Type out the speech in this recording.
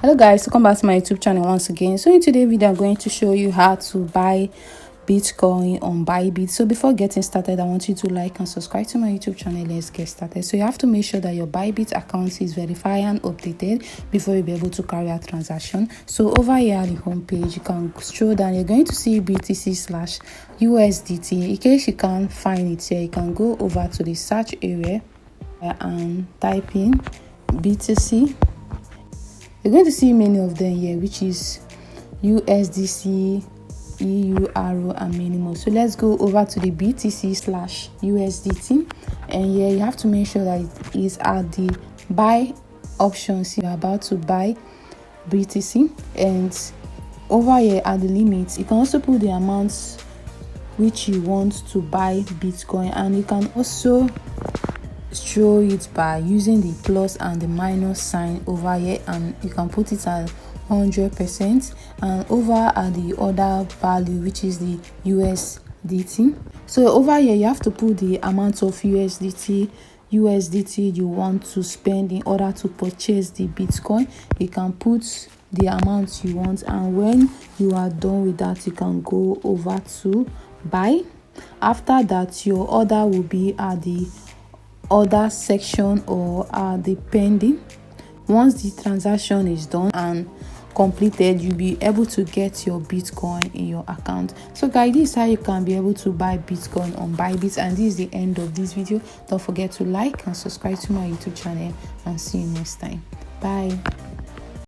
Hello guys, welcome back to my YouTube channel once again. So in today's video I'm going to show you how to buy Bitcoin on Bybit. So before getting started, I want you to like and subscribe to my YouTube channel. Let's get started. So you have to make sure that your Bybit account is verified and updated before you'll be able to carry out transaction. So over here at the home page, you can scroll down. You're going to see BTC/USDT. In case you can't find it here, you can go over to the search area and type in BTC. You're going to see many of them here, which is USDC, EUR, and many more. So let's go over to the BTC/USDT, and here you have to make sure that it is at the buy options. You're about to buy BTC, and over here at the limits, you can also put the amounts which you want to buy Bitcoin, and you can also show it by using the plus and the minus sign over here, and you can put it at 100%, and over at the other value, which is the USDT. So over here you have to put the amount of USDT you want to spend in order to purchase the Bitcoin. You can put the amount you want, and when you are done with that, you can go over to buy. After that, your order will be at the other section or the pending. Once the transaction is done and completed, you'll be able to get your Bitcoin in your account. So guys, this is how you can be able to buy Bitcoin on Bybit, and this is the end of this video. Don't forget to like and subscribe to my YouTube channel, and see you next time. Bye.